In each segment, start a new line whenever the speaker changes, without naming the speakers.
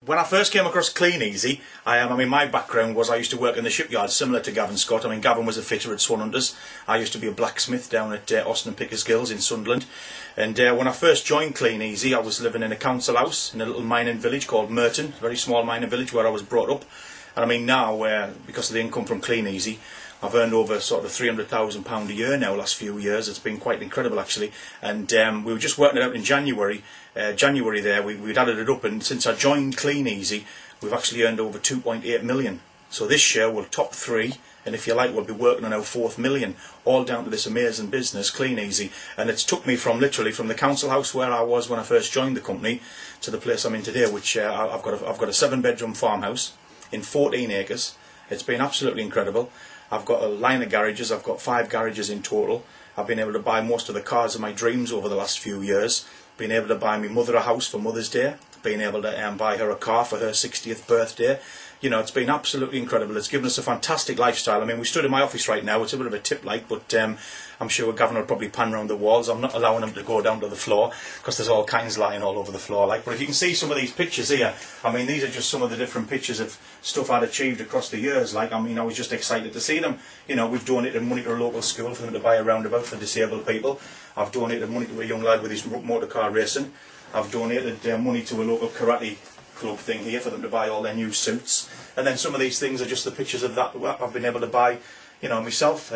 When I first came across Kleeneze, I mean, my background was I used to work in the shipyard, similar to Gavin Scott. I mean, Gavin was a fitter at Swan Hunters. I used to be a blacksmith down at Austin and Pickersgills in Sunderland. And when I first joined Kleeneze, I was living in a council house in a little mining village called Merton, a very small mining village where I was brought up. And I mean, now, because of the income from Kleeneze, I've earned over sort of £300,000 a year now, last few years. It's been quite incredible, actually. And we were just working it out in January. January there, we'd added it up, and since I joined Kleeneze, we've actually earned over 2.8 million. So this year we'll top 3, and if you like, we'll be working on our 4th million, all down to this amazing business, Kleeneze. And it's took me from literally from the council house where I was when I first joined the company to the place I'm in today, which I've got a 7-bedroom farmhouse in 14 acres. It's been absolutely incredible. I've got a line of garages. I've got 5 garages in total. I've been able to buy most of the cars of my dreams over the last few years. Been able to buy my mother a house for Mother's Day. Been able to buy her a car for her 60th birthday. You know, it's been absolutely incredible. It's given us a fantastic lifestyle. I mean, we stood in my office right now. It's a bit of a tip like, but I'm sure Gavin will probably pan around the walls. I'm not allowing him to go down to the floor because there's all kinds lying all over the floor. Like, but if you can see some of these pictures here, I mean, these are just some of the different pictures of stuff I'd achieved across the years. Like, I mean, I was just excited to see them. You know, we've donated money to a local school for them to buy a roundabout for disabled people. I've donated money to a young lad with his motor car racing. I've donated money to a local karate club thing here for them to buy all their new suits. And then some of these things are just the pictures of that I've been able to buy, you know, myself.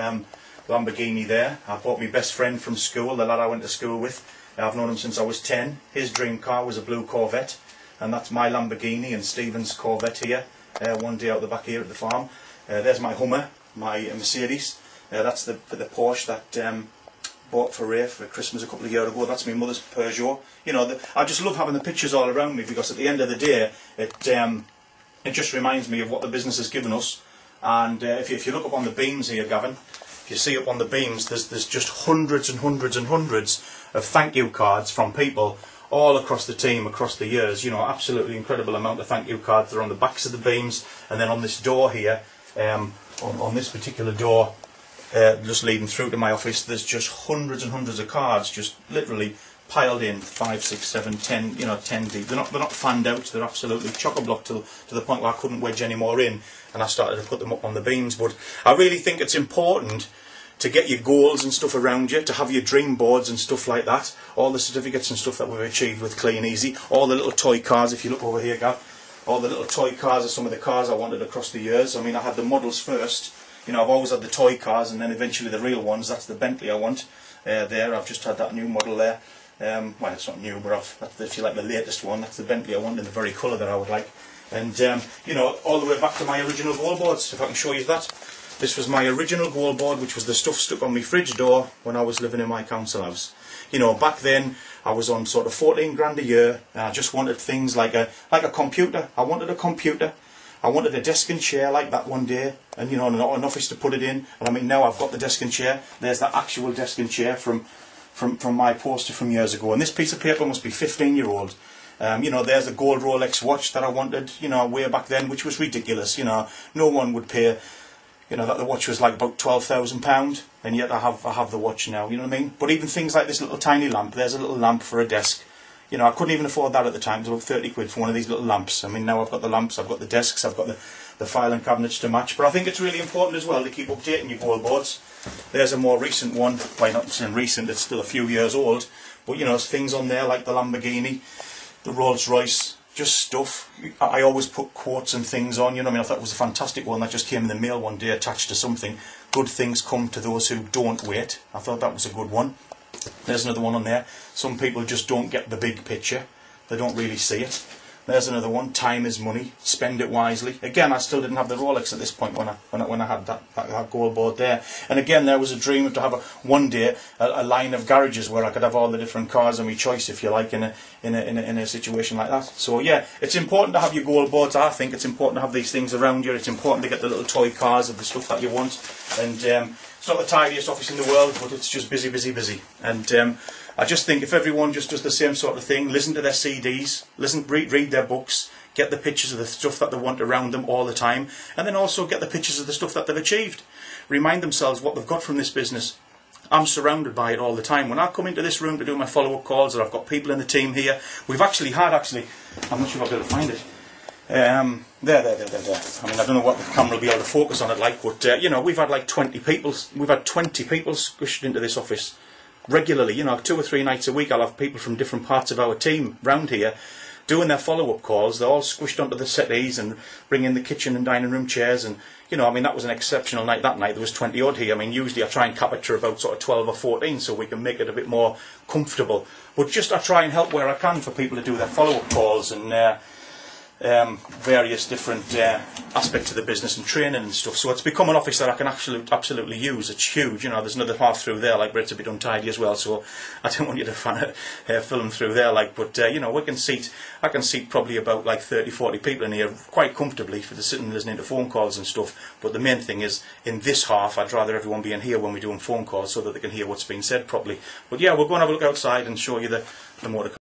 Lamborghini there. I bought my best friend from school, the lad I went to school with. I've known him since I was 10. His dream car was a blue Corvette, and that's my Lamborghini and Stephen's Corvette here. One day out the back here at the farm. There's my Hummer, my Mercedes. That's the Porsche that bought for Ray for Christmas a couple of years ago. That's my mother's Peugeot. You know, I just love having the pictures all around me, because at the end of the day, it just reminds me of what the business has given us. And if you look up on the beams here, Gavin, if you see up on the beams, there's just hundreds and hundreds and hundreds of thank you cards from people all across the team, across the years. You know, absolutely incredible amount of thank you cards. They're on the backs of the beams, and then on this door here, on this particular door, just leading through to my office, there's just hundreds and hundreds of cards, just literally piled in, 5, 6, 7, 10, you know, 10 deep. They're not fanned out. They're absolutely chock-a-block to the point where I couldn't wedge any more in, and I started to put them up on the beams. But I really think it's important to get your goals and stuff around you, to have your dream boards and stuff like that, all the certificates and stuff that we've achieved with Kleeneze, all the little toy cars. If you look over here, Gav, all the little toy cars are some of the cars I wanted across the years. I mean, I had the models first. You know, I've always had the toy cars, and then eventually the real ones. That's the Bentley I want. There, I've just had that new model there. Well, it's not new, but that's, if you like, the latest one. That's the Bentley I want in the very colour that I would like. And you know, all the way back to my original goal boards, if I can show you that. This was my original goal board, which was the stuff stuck on my fridge door when I was living in my council house. You know, back then I was on sort of 14 grand a year, and I just wanted things like a computer. I wanted a computer. I wanted a desk and chair like that one day, and you know, an office to put it in. And I mean, now I've got the desk and chair. There's that actual desk and chair from my poster from years ago. And this piece of paper must be 15-year-old. You know, there's a gold Rolex watch that I wanted, you know, way back then, which was ridiculous. You know, no one would pay, you know, that the watch was like about £12,000, and yet I have the watch now. You know what I mean? But even things like this little tiny lamp. There's a little lamp for a desk. You know, I couldn't even afford that at the time. It was about 30 quid for one of these little lamps. I mean, now I've got the lamps, I've got the desks, I've got the filing cabinets to match. But I think it's really important as well to keep updating your goal boards. There's a more recent one. Well, not saying recent, it's still a few years old. But, you know, there's things on there like the Lamborghini, the Rolls Royce, just stuff. I always put quotes and things on, you know what I mean? I thought it was a fantastic one that just came in the mail one day attached to something. Good things come to those who don't wait. I thought that was a good one. There's another one on there. Some people just don't get the big picture. They don't really see it. There's another one. Time is money. Spend it wisely. Again, I still didn't have the Rolex at this point when I had that goal board there. And again, there was a dream to have one day a line of garages where I could have all the different cars of my choice, if you like, in a situation like that. So yeah, it's important to have your goal boards. I think it's important to have these things around you. It's important to get the little toy cars of the stuff that you want. And it's not the tidiest office in the world, but it's just busy, busy, busy. And I just think if everyone just does the same sort of thing, listen to their CDs, read their books, get the pictures of the stuff that they want around them all the time, and then also get the pictures of the stuff that they've achieved. Remind themselves what they've got from this business. I'm surrounded by it all the time. When I come into this room to do my follow-up calls, or I've got people in the team here, we've actually had, I'm not sure if I'll be able to find it, There. I mean, I don't know what the camera will be able to focus on it like, but you know, we've had like 20 people. We've had 20 people squished into this office regularly. You know, 2 or 3 nights a week. I'll have people from different parts of our team round here doing their follow-up calls. They're all squished onto the settees and bring in the kitchen and dining room chairs. And you know, I mean, that was an exceptional night. That night there was 20 odd here. I mean, usually I try and cap it to about sort of 12 or 14 so we can make it a bit more comfortable. But just I try and help where I can for people to do their follow-up calls and various different aspects of the business and training and stuff. So it's become an office that I can absolutely use. It's huge, you know. There's another half through there, like, but it's a bit untidy as well. So I don't want you to film through there, like. But you know, I can seat probably about like 30, 40 people in here quite comfortably for the sitting and listening to phone calls and stuff. But the main thing is, in this half, I'd rather everyone be in here when we're doing phone calls so that they can hear what's being said properly. But yeah, we'll go and have a look outside and show you the motor car.